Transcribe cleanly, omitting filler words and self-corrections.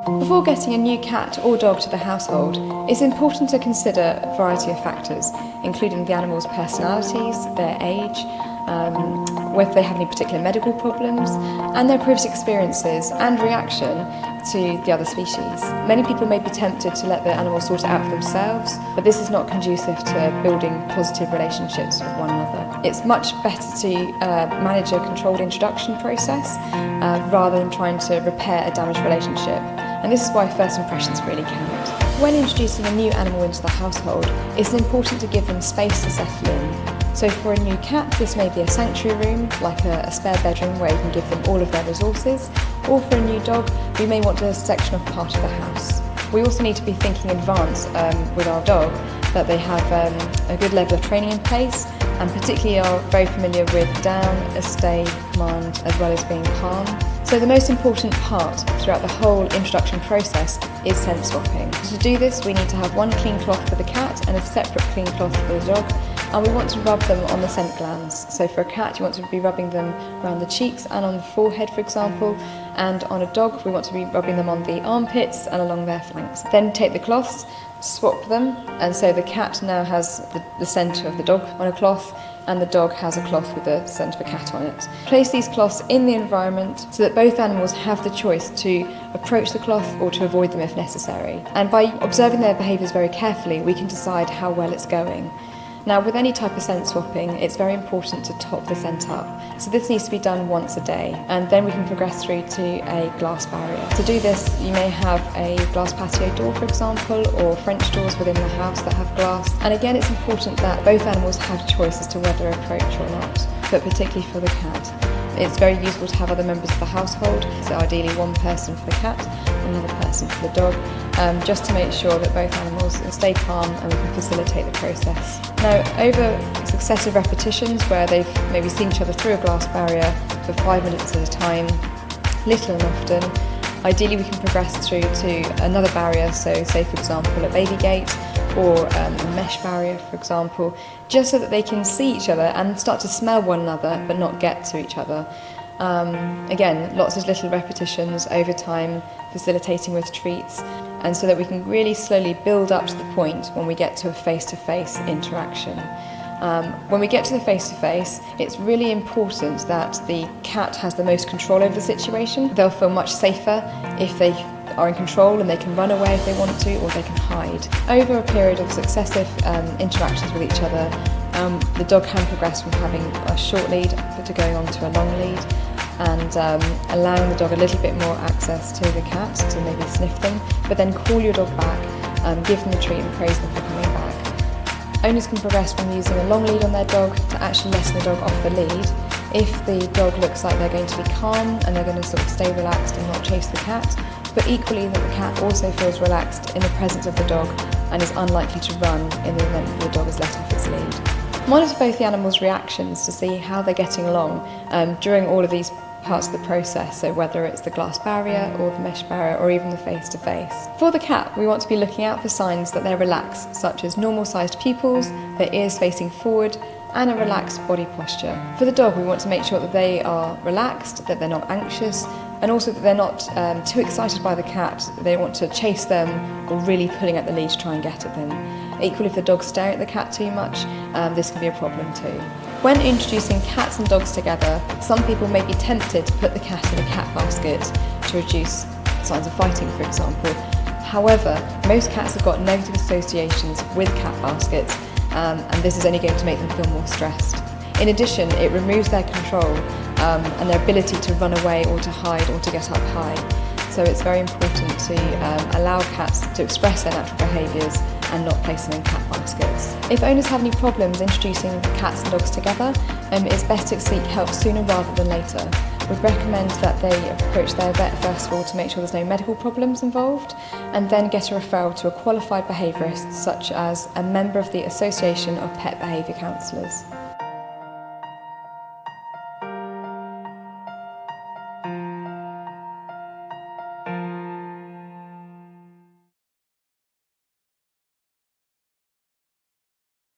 Before getting a new cat or dog to the household, it's important to consider a variety of factors, including the animal's personalities, their age, whether they have any particular medical problems, and their previous experiences and reaction to the other species. Many people may be tempted to let the animal sort it out for themselves, but this is not conducive to building positive relationships with one another. It's much better to manage a controlled introduction process rather than trying to repair a damaged relationship. And this is why first impressions really count. When introducing a new animal into the household, it's important to give them space to settle in. So for a new cat, this may be a sanctuary room, like a spare bedroom where you can give them all of their resources, or for a new dog, we may want to section off part of the house. We also need to be thinking in advance with our dog that they have a good level of training in place, and particularly are very familiar with down, a stay, command, as well as being calm. So the most important part throughout the whole introduction process is scent swapping. To do this, we need to have one clean cloth for the cat and a separate clean cloth for the dog, and we want to rub them on the scent glands. So for a cat, you want to be rubbing them around the cheeks and on the forehead, for example, and on a dog, we want to be rubbing them on the armpits and along their flanks. Then take the cloths, swap them, and so the cat now has the scent of the dog on a cloth, and the dog has a cloth with the scent of a cat on it. Place these cloths in the environment so that both animals have the choice to approach the cloth or to avoid them if necessary. And by observing their behaviours very carefully, we can decide how well it's going. Now, with any type of scent swapping, it's very important to top the scent up. So this needs to be done once a day, and then we can progress through to a glass barrier. To do this, you may have a glass patio door, for example, or French doors within the house that have glass. And again, it's important that both animals have choice as to whether to approach or not, but particularly for the cat. It's very useful to have other members of the household, so ideally one person for the cat, another person for the dog, just to make sure that both animals stay calm and we can facilitate the process. Now, over successive repetitions where they've maybe seen each other through a glass barrier for 5 minutes at a time, little and often, ideally we can progress through to another barrier, so say for example a baby gate or a mesh barrier, for example, just so that they can see each other and start to smell one another but not get to each other. Again, lots of little repetitions over time, facilitating with treats, and so that we can really slowly build up to the point when we get to a face-to-face interaction. When we get to the face-to-face, it's really important that the cat has the most control over the situation. They'll feel much safer if they are in control and they can run away if they want to, or they can hide. Over a period of successive interactions with each other, the dog can progress from having a short lead to going on to a long lead, and allowing the dog a little bit more access to the cat to maybe sniff them, but then call your dog back, give them a treat and praise them for coming back. Owners can progress from using a long lead on their dog to actually letting the dog off the lead if the dog looks like they're going to be calm and they're going to sort of stay relaxed and not chase the cat, but equally that the cat also feels relaxed in the presence of the dog and is unlikely to run in the event that the dog is let off its lead. Monitor both the animals' reactions to see how they're getting along during all of these parts of the process, so whether it's the glass barrier or the mesh barrier or even the face-to-face. For the cat, we want to be looking out for signs that they're relaxed, such as normal-sized pupils, their ears facing forward, and a relaxed body posture. For the dog, we want to make sure that they are relaxed, that they're not anxious, and also that they're not too excited by the cat. They want to chase them or really pulling at the lead to try and get at them. Equally, if the dog's staring at the cat too much, this can be a problem too. When introducing cats and dogs together, some people may be tempted to put the cat in a cat basket to reduce signs of fighting, for example. However, most cats have got negative associations with cat baskets, and this is only going to make them feel more stressed. In addition, it removes their control and their ability to run away or to hide or to get up high. So it's very important to allow cats to express their natural behaviours and not place them in cat baskets. If owners have any problems introducing cats and dogs together, it's best to seek help sooner rather than later. We'd recommend that they approach their vet first of all to make sure there's no medical problems involved, and then get a referral to a qualified behaviourist such as a member of the Association of Pet Behaviour Counsellors.